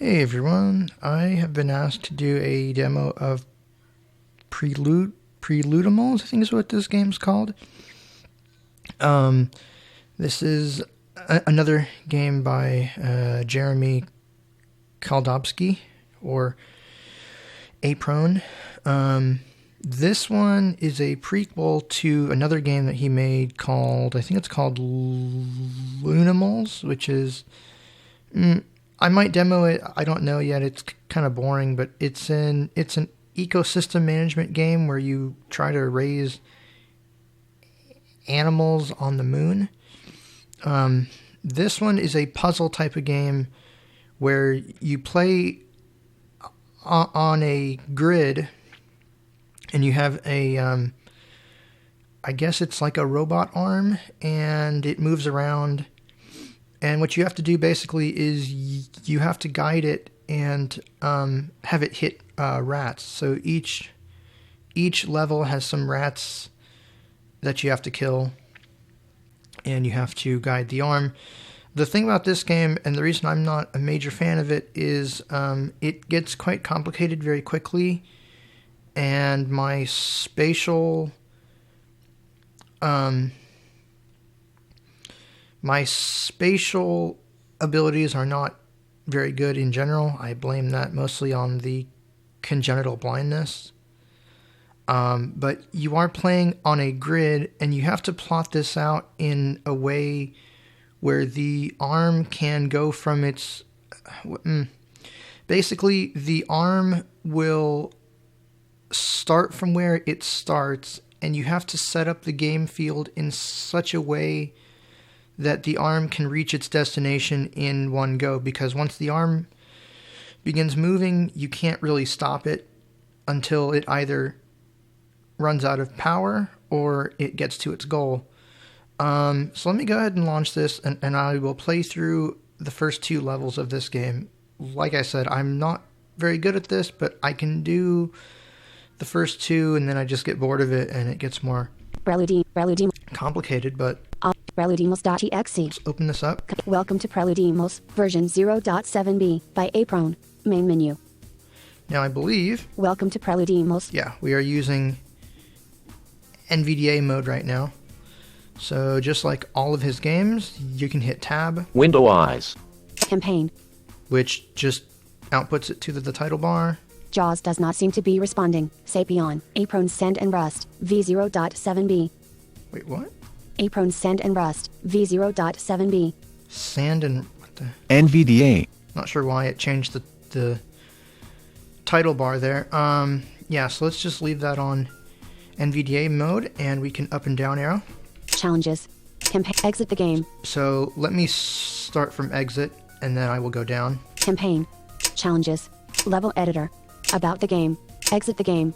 Hey everyone, I have been asked to do a demo of Preludeamals, I think is what this game's called. This is another game by Jeremy Kaldobsky, or Aprone. This one is a prequel to another game that he made called, I think it's called Lunimals, which is... I might demo it. I don't know yet. It's kind of boring, but it's an ecosystem management game where you try to raise animals on the moon. This one is a puzzle type of game where you play on a grid, and you have a I guess it's like a robot arm, and it moves around. And what you have to do basically is you have to guide it and have it hit rats. So each level has some rats that you have to kill, and you have to guide the arm. The thing about this game, and the reason I'm not a major fan of it, is it gets quite complicated very quickly, and my spatial abilities are not very good in general. I blame that mostly on the congenital blindness. But you are playing on a grid, and you have to plot this out in a way where the arm can go from its... Basically, the arm will start from where it starts, and you have to set up the game field in such a way that the arm can reach its destination in one go, because once the arm begins moving, you can't really stop it until it either runs out of power or it gets to its goal. So let me go ahead and launch this, and I will play through the first 2 levels of this game. Like I said, I'm not very good at this, but I can do the first 2, and then I just get bored of it, and it gets more complicated, but... Preludeamals.exe. Let's open this up. Welcome to Preludeamals, version 0.7b, by Aprone. Main menu. Now I believe... Welcome to Preludeamals. Yeah, we are using NVDA mode right now. So just like all of his games, you can hit tab. Window eyes. Campaign. Which just outputs it to the title bar. JAWS does not seem to be responding. Sapion. Aprone send and rust. V0.7b. Wait, what? Aprone send and rust. V0.7b. Sand and... what the... NVDA. Not sure why it changed the title bar there. Yeah, so let's just leave that on NVDA mode, and we can up and down arrow. Challenges. Exit the game. So let me start from exit, and then I will go down. Campaign. Challenges. Level editor. About the game. Exit the game.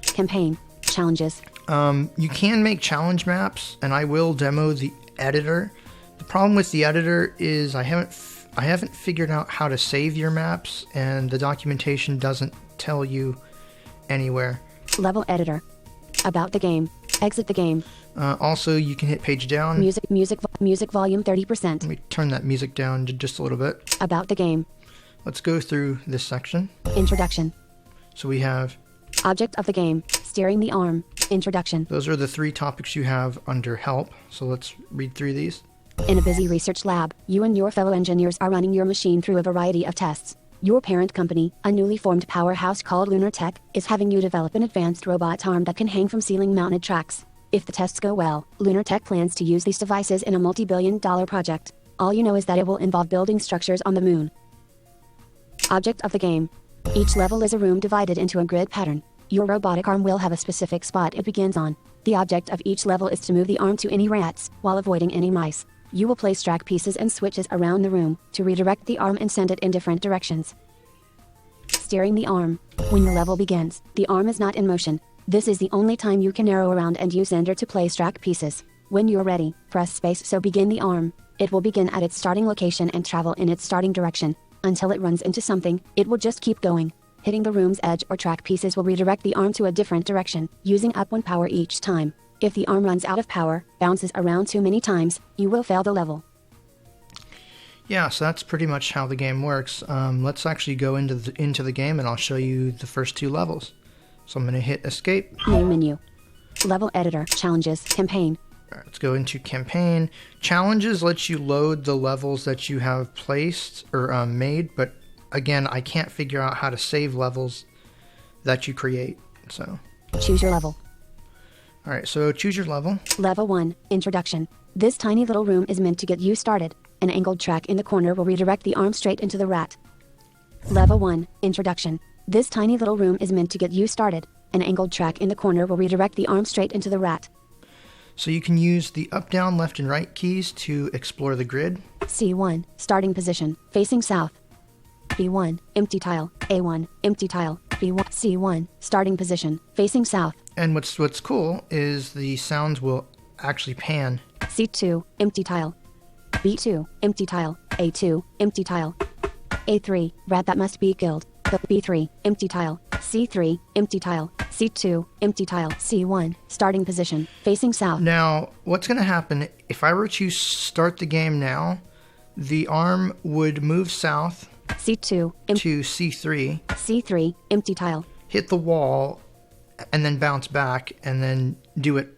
Campaign. Challenges. You can make challenge maps, and I will demo the editor. The problem with the editor is I haven't figured out how to save your maps, and the documentation doesn't tell you anywhere. Level editor. About the game. Exit the game. Also, you can hit page down. Music volume 30%. Let me turn that music down just a little bit. About the game. Let's go through this section. Introduction. So we have... Object of the game. Steering the arm. Introduction. Those are the 3 topics you have under help. So let's read through these. In a busy research lab, you and your fellow engineers are running your machine through a variety of tests. Your parent company, a newly formed powerhouse called Lunar Tech, is having you develop an advanced robot arm that can hang from ceiling-mounted tracks. If the tests go well, Lunar Tech plans to use these devices in a multi-billion-dollar project. All you know is that it will involve building structures on the moon. Object of the game. Each level is a room divided into a grid pattern. Your robotic arm will have a specific spot it begins on. The object of each level is to move the arm to any rats, while avoiding any mice. You will place track pieces and switches around the room, to redirect the arm and send it in different directions. Steering the arm. When your level begins, the arm is not in motion. This is the only time you can arrow around and use Ender to place track pieces. When you're ready, press space so begin the arm. It will begin at its starting location and travel in its starting direction. Until it runs into something, it will just keep going. Hitting the room's edge or track pieces will redirect the arm to a different direction, using up 1 power each time. If the arm runs out of power, bounces around too many times, you will fail the level. Yeah, so that's pretty much how the game works. Let's actually go into the game, and I'll show you the first 2 levels. So I'm going to hit escape. Main menu. Level editor. Challenges. Campaign. All right, let's go into campaign. Challenges lets you load the levels that you have placed or made, but again, I can't figure out how to save levels that you create. So choose your level. All right, so choose your level. Level 1. Introduction. This tiny little room is meant to get you started. An angled track in the corner will redirect the arm straight into the rat. Level 1. Introduction. This tiny little room is meant to get you started. An angled track in the corner will redirect the arm straight into the rat. So you can use the up, down, left, and right keys to explore the grid. C1. Starting position. Facing south. B1. Empty tile. A1. Empty tile. B1. C1. Starting position. Facing south. And what's cool is the sounds will actually pan. C2. Empty tile. B2. Empty tile. A2. Empty tile. A3. Rat that must be killed. B3. Empty tile. C3. Empty tile. C2. Empty tile. C1. Starting position. Facing south. Now, what's going to happen if I were to start the game now, the arm would move south C2. to C3. C3. Empty tile. Hit the wall, and then bounce back, and then do it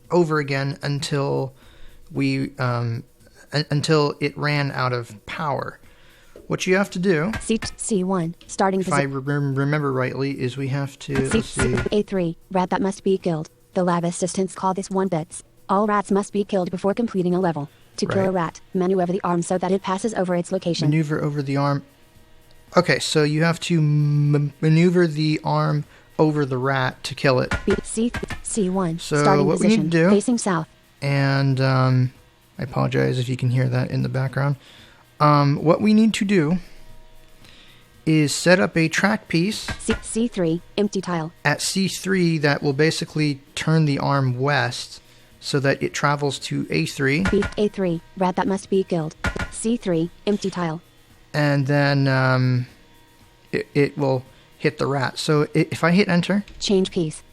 over again until until it ran out of power. What you have to do, C1. Starting if I position. remember rightly, is we have to, let's see. A3. Rat that must be killed. The lab assistants call this 1 bits. All rats must be killed before completing a level. To kill a rat, maneuver the arm so that it passes over its location. Maneuver over the arm. Okay, so you have to maneuver the arm over the rat to kill it. C1. So Starting what position. we need to do, facing south. And I apologize if you can hear that in the background. What we need to do is set up a track piece C3. Empty tile. at C3 that will basically turn the arm west so that it travels to A3. A3. Rat that must be killed. C3. Empty tile. And then it will hit the rat. So if I hit enter Change piece.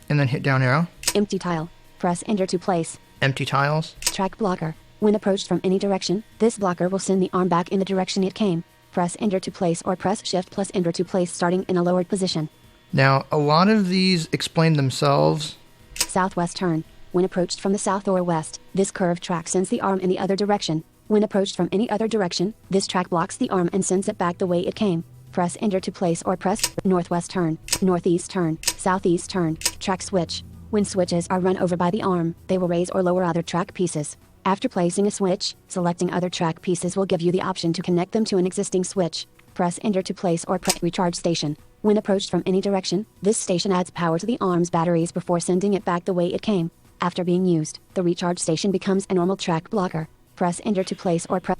and then hit down arrow, Empty tile. Press enter to place. empty tiles. Track blocker. When approached from any direction, this blocker will send the arm back in the direction it came. Press enter to place or press shift plus enter to place starting in a lowered position. Now, a lot of these explain themselves. Southwest turn. When approached from the south or west, this curved track sends the arm in the other direction. When approached from any other direction, this track blocks the arm and sends it back the way it came. Press enter to place or press northwest turn, northeast turn, southeast turn, track switch. When switches are run over by the arm, they will raise or lower other track pieces. After placing a switch, selecting other track pieces will give you the option to connect them to an existing switch. Press enter to place or press recharge station. When approached from any direction, this station adds power to the arm's batteries before sending it back the way it came. After being used, the recharge station becomes a normal track blocker. Press enter to place or press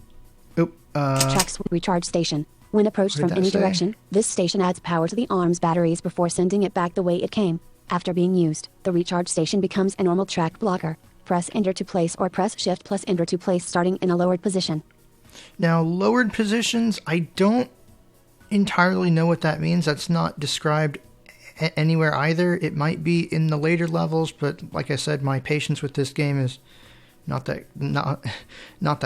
recharge station. When approached from any direction, this station adds power to the arm's batteries before sending it back the way it came. After being used, the recharge station becomes a normal track blocker. Press enter to place or press shift plus enter to place starting in a lowered position. Now, lowered positions, I don't entirely know what that means. That's not described anywhere either. It might be in the later levels, but like I said, my patience with this game is not that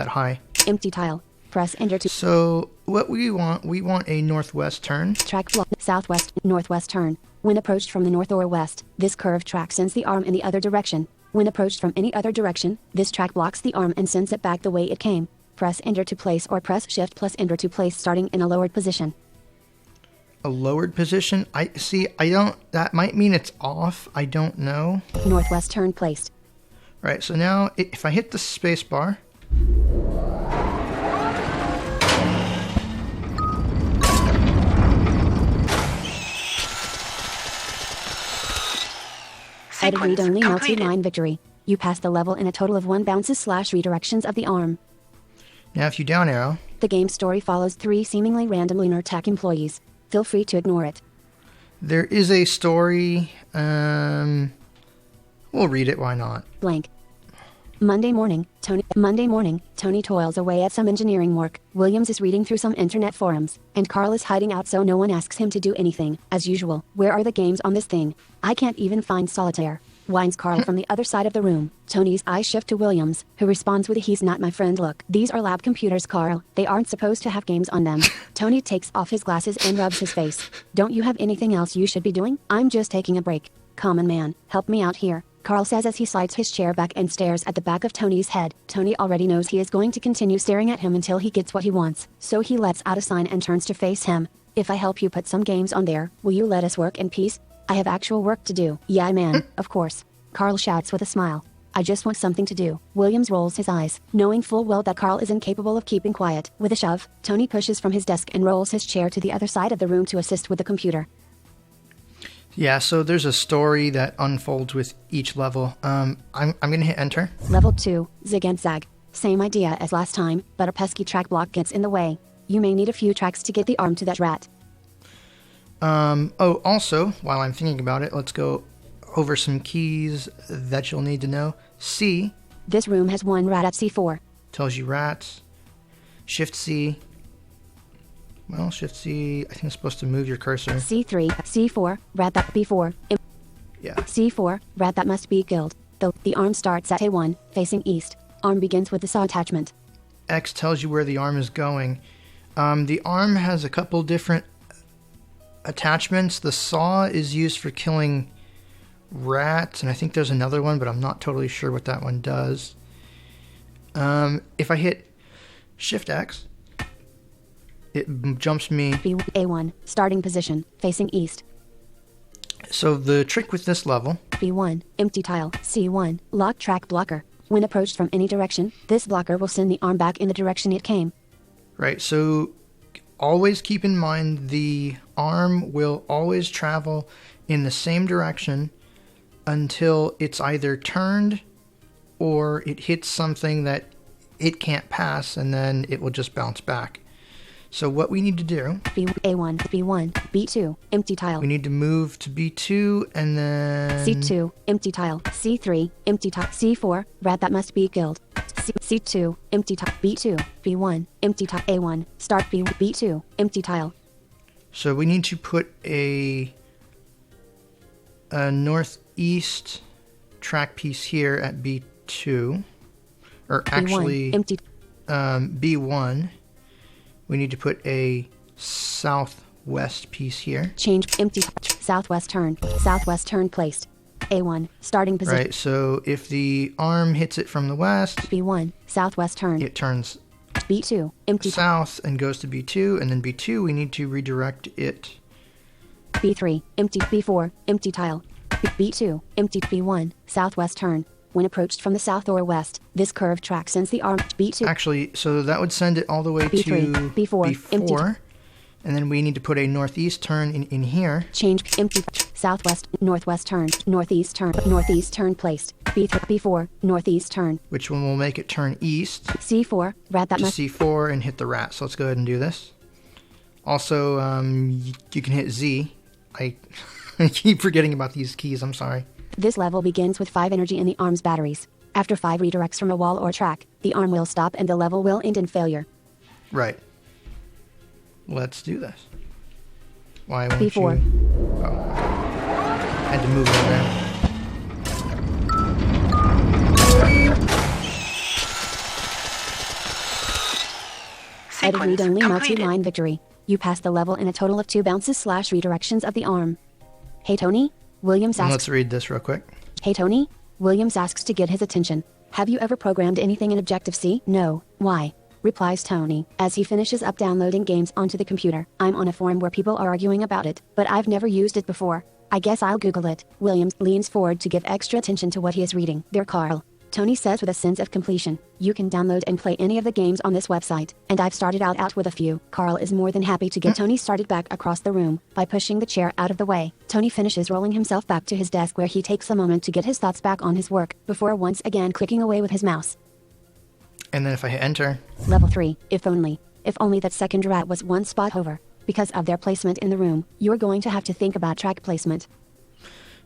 high. Empty tile. Press enter to. So what we want a northwest turn. Track block. Southwest, northwest turn. When approached from the north or west, this curved track sends the arm in the other direction. When approached from any other direction, this track blocks the arm and sends it back the way it came. Press enter to place or press shift plus enter to place starting in a lowered position. A lowered position? That might mean it's off. I don't know. Northwest turn placed. Right, so now if I hit the space bar. Added read-only multi-line victory. You passed the level in a total of 1 bounces/redirections of the arm. Now if you down arrow. The game's story follows 3 seemingly random Lunar Tech employees. Feel free to ignore it. There is a story. We'll read it, why not? Blank. Monday morning, Tony toils away at some engineering work. Williams is reading through some internet forums, and Carl is hiding out so no one asks him to do anything. As usual, where are the games on this thing? I can't even find solitaire. whines Carl from the other side of the room. Tony's eyes shift to Williams, who responds with a "he's not my friend" look. "These are lab computers, Carl. They aren't supposed to have games on them." Tony takes off his glasses and rubs his face. "Don't you have anything else you should be doing?" "I'm just taking a break. Common man, help me out here," Carl says as he slides his chair back and stares at the back of Tony's head. Tony already knows he is going to continue staring at him until he gets what he wants, so he lets out a sign and turns to face him. "If I help you put some games on there, will you let us work in peace? I have actual work to do." "Yeah, man, of course," Carl shouts with a smile. "I just want something to do." Williams rolls his eyes, knowing full well that Carl is incapable of keeping quiet. With a shove, Tony pushes from his desk and rolls his chair to the other side of the room to assist with the computer. Yeah, so there's a story that unfolds with each level. I'm going to hit enter. Level 2, Zig and Zag. Same idea as last time, but a pesky track block gets in the way. You may need a few tracks to get the arm to that rat. Also, while I'm thinking about it, let's go over some keys that you'll need to know. C. This room has one rat at C4. Tells you rats. Shift C. Well, Shift C, I think it's supposed to move your cursor. C3, C4, rat that B4. Yeah. C4, rat that must be killed. The arm starts at A1, facing east. Arm begins with the saw attachment. X tells you where the arm is going. The arm has a couple different attachments. The saw is used for killing rats, and I think there's another one, but I'm not totally sure what that one does. If I hit Shift X, it jumps me. A1, starting position, facing east. So the trick with this level. B1, empty tile. C1, lock track blocker. When approached from any direction, this blocker will send the arm back in the direction it came. Right, so always keep in mind the arm will always travel in the same direction until it's either turned or it hits something that it can't pass, and then it will just bounce back. So what we need to do... A1, B1, B2, empty tile. We need to move to B2 and then... C2, empty tile. C3, empty tile. C4, rat that must be killed. C2, empty tile. B2, B1, empty tile. A1, start B2, empty tile. So we need to put a northeast track piece here at B2. Or actually, B1, empty. B1. We need to put a southwest piece here. Change empty southwest turn placed. A1 starting position. Right, so if the arm hits it from the west, B1 southwest turn. It turns B2 empty south and goes to B2, and then B2 we need to redirect it. B3 empty. B4 empty tile. B2 empty. B1 southwest turn. When approached from the south or west, this curved track sends the arm B2. Actually, so that would send it all the way B3, to B4, empty. And then we need to put a northeast turn in here. Change empty southwest, northwest turn, northeast turn placed. B3, B4, northeast turn. Which one will make it turn east? C4, rat that must... C4 and hit the rat. So let's go ahead and do this. Also, you can hit Z. I keep forgetting about these keys, I'm sorry. This level begins with 5 energy in the arm's batteries. After 5 redirects from a wall or track, the arm will stop and the level will end in failure. Right. Let's do this. Why won't B4. you... Oh. Had to move it around. Edit read-only multi-line victory. You pass the level in a total of 2 bounces/redirections of the arm. Hey Tony? Williams asks... Let's read this real quick. Hey Tony? Williams asks to get his attention. Have you ever programmed anything in Objective-C? No. Why? Replies Tony, as he finishes up downloading games onto the computer. I'm on a forum where people are arguing about it, but I've never used it before. I guess I'll Google it. Williams leans forward to give extra attention to what he is reading. Dear Carl. Tony says with a sense of completion. You can download and play any of the games on this website, and I've started out with a few. Carl is more than happy to get Tony started back across the room by pushing the chair out of the way. Tony finishes rolling himself back to his desk where he takes a moment to get his thoughts back on his work before once again clicking away with his mouse. And then if I hit enter. Level 3, if only that second rat was one spot over. Because of their placement in the room, you're going to have to think about track placement.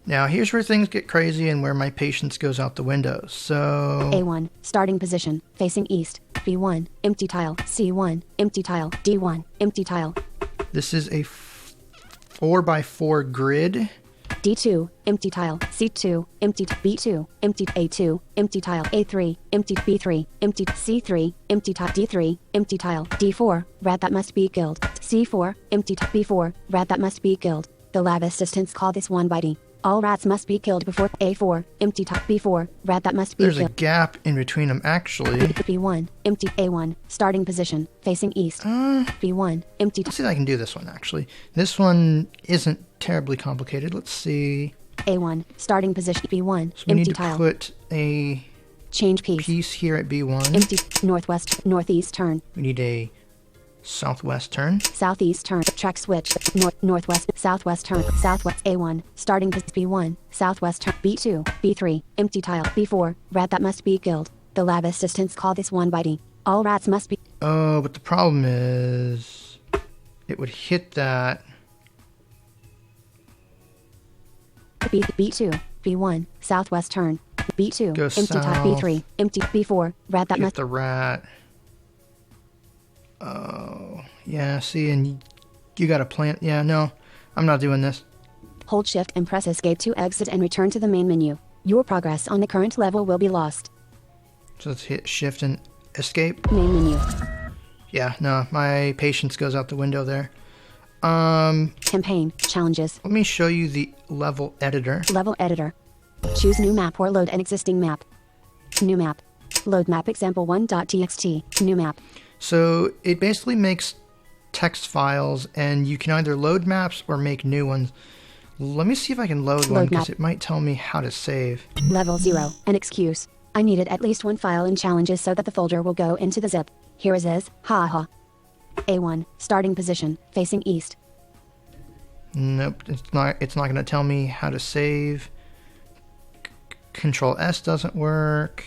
Now, here's where things get crazy and where my patience goes out the window. So... A1, starting position, facing east. B1, empty tile. C1, empty tile. D1, empty tile. This is a 4x4 grid. D2, empty tile. C2, empty. B2, empty. A2, empty tile. A3, empty. B3, empty. C3, empty tile. D3, empty tile. D4, rat that must be killed. C4, empty. B4, rat that must be killed. The lab assistants call this one by D. All rats must be killed before A4, empty tile. B4, rat that must be There's killed. a gap in between them, actually. B1, empty. A1, starting position, facing east. B1, empty. Let's see if I can do this one, actually. This one isn't terribly complicated. Let's see. A1, starting position. B1, So we empty need to tile. put a Change piece. piece here at B1. Empty. Northwest, northeast turn. We need a southwest turn. Southeast turn. Track switch. Northwest. Southwest turn. Southwest. A1. Starting position. B1. Southwest turn. B2. B3. Empty tile. B4. Rat that must be killed. The lab assistants call this one by D. All rats must be. Oh, but the problem is it would hit that. B2. B1. Southwest turn. B2. Go empty tile. south. B3. Empty. B4. Rat that Hit must. the rat. Oh, yeah, see, and you got to plant. Yeah, no, I'm not doing this. Hold shift and press escape to exit and return to the main menu. Your progress on the current level will be lost. So let's hit shift and escape. Main menu. Yeah, no, my patience goes out the window there. Campaign. Challenges. Let me show you the level editor. Level editor. Choose new map or load an existing map. New map. Load map example 1.txt. New map. So it basically makes text files, and you can either load maps or make new ones. Let me see if I can load one, Load because map. it might tell me how to save. Level 0. An excuse. I needed at least one file in challenges so that the folder will go into the zip. Here is is. Ha. A1. Starting position. Facing east. Nope, it's not going to tell me how to save. Control S doesn't work.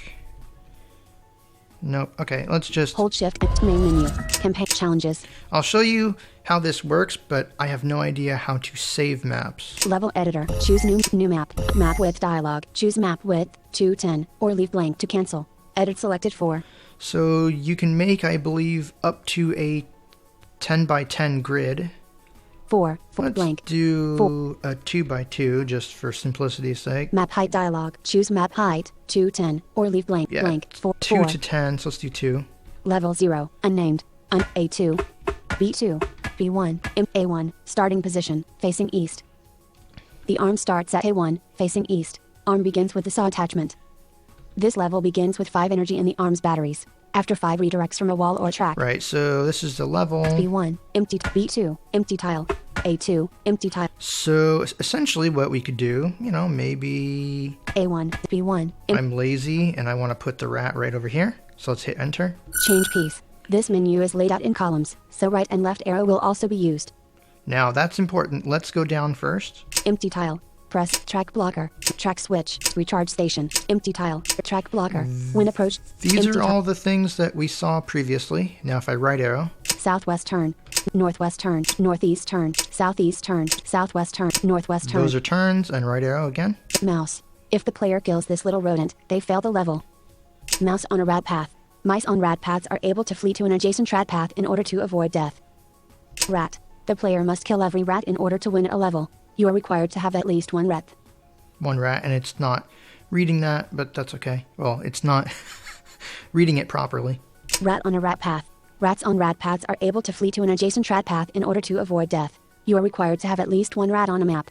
Nope. Okay, let's just... Hold shift. Main menu. Campaign. Challenges. I'll show you how this works, but I have no idea how to save maps. Level editor. Choose new map. Map width dialog. Choose map width 210 or leave blank to cancel. Edit selected for. So you can make, I believe, up to a 10 by 10 grid. 4. Let's Blank. do a 2 by 2 just for simplicity's sake. Map height dialog. Choose map height 210 or leave blank. Yeah, Blank. 2 to 10, so let's do 2. Level 0. Unnamed. A2. B2. B1. A1. Starting position. Facing east. The arm starts at A1. Facing east. Arm begins with the saw attachment. This level begins with 5 energy in the arm's batteries. After 5 redirects from a wall or track. Right, so this is the level. B1. Empty. B2. Empty tile. A2. Empty tile. So essentially what we could do, maybe A1. B1. I'm lazy and I want to put the rat right over here. So let's hit enter. Change piece. This menu is laid out in columns, so right and left arrow will also be used. Now that's important. Let's go down first. Empty tile. Press track blocker. Track switch. Recharge station. Empty tile. Track blocker. When approached. These empty are all the things that we saw previously. Now if I right arrow, Southwest turn. Northwest turn. Northeast turn. Southeast turn. Southwest turn. Northwest turn. those are turns, and right arrow again. Mouse. If the player kills this little rodent, they fail the level. Mouse on a rat path. Mice on rat paths are able to flee to an adjacent rat path in order to avoid death. Rat. The player must kill every rat in order to win a level. You are required to have at least one rat. One rat, and it's not reading that, but that's okay. Well, it's not reading it properly. Rat on a rat path. Rats on rat paths are able to flee to an adjacent rat path in order to avoid death. You are required to have at least one rat on a map.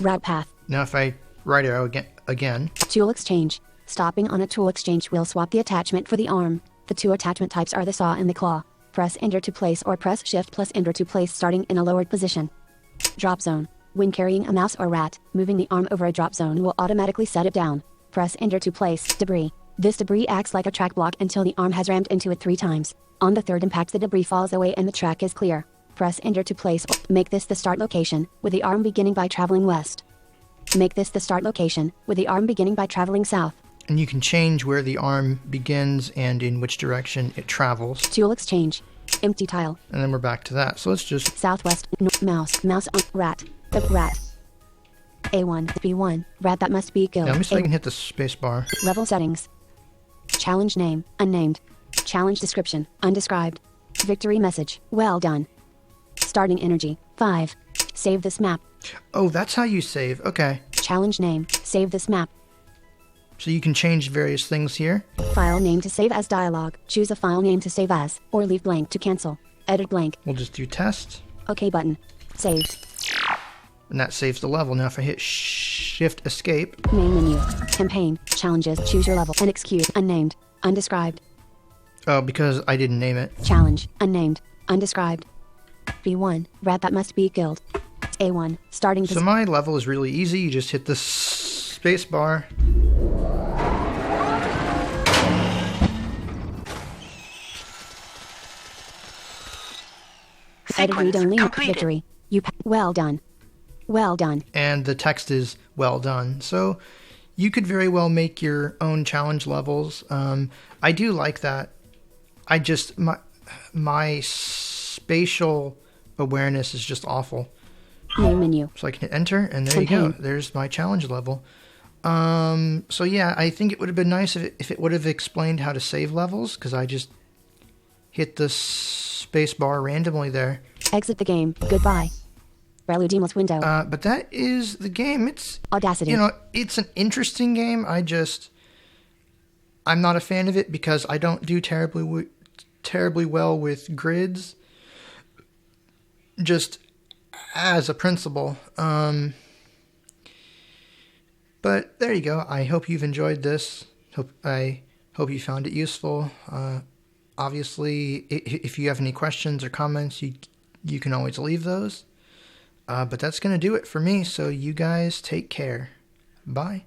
Rat path. Now if I right arrow again, Tool exchange. Stopping on a tool exchange will swap the attachment for the arm. The two attachment types are the saw and the claw. Press enter to place or press shift plus enter to place starting in a lowered position. Drop zone. When carrying a mouse or rat, moving the arm over a drop zone will automatically set it down. Press enter to place debris. This debris acts like a track block until the arm has rammed into it 3 times. On the 3rd impact the debris falls away and the track is clear. Press enter to place or make this the start location, with the arm beginning by traveling west. Make this the start location, with the arm beginning by traveling south. and you can change where the arm begins and in which direction it travels. Tool exchange. Empty tile. And then we're back to that. So let's just... Southwest. Mouse. Mouse on. Rat. The rat. A1. B1. Rat that must be killed. Now let me see if I can hit the space bar. Level settings. Challenge name. Unnamed. Challenge description. Undescribed. Victory message. Well done. Starting energy. 5. Save this map. Oh, that's how you save. Okay. Challenge name. Save this map. So you can change various things here. File name to save as dialog. Choose a file name to save as, or leave blank to cancel. Edit blank. We'll just do test. OK button. Saved. And that saves the level. Now if I hit Shift Escape. Main menu. Campaign. Challenges. Choose your level. NXQ. Unnamed. Undescribed. Oh, because I didn't name it. Challenge. Unnamed. Undescribed. B1. Rat that must be killed. A1. Starting So my level is really easy. You just hit the space bar. Edit read only victory. Well done. Well done. And the text is well done. So you could very well make your own challenge levels. I do like that. I just my spatial awareness is just awful. Main menu. So I can hit enter, and there you go. There's my challenge level. So yeah, I think it would have been nice if it would have explained how to save levels, because I just hit the space bar randomly there. Exit the game. Goodbye. Preludeamals window. But that is the game. It's Audacity. You know, it's an interesting game. I'm not a fan of it because I don't do terribly well with grids. Just as a principle. But there you go. I hope you've enjoyed this. I hope you found it useful. Obviously, if you have any questions or comments, you can always leave those. But that's going to do it for me. So you guys take care. Bye.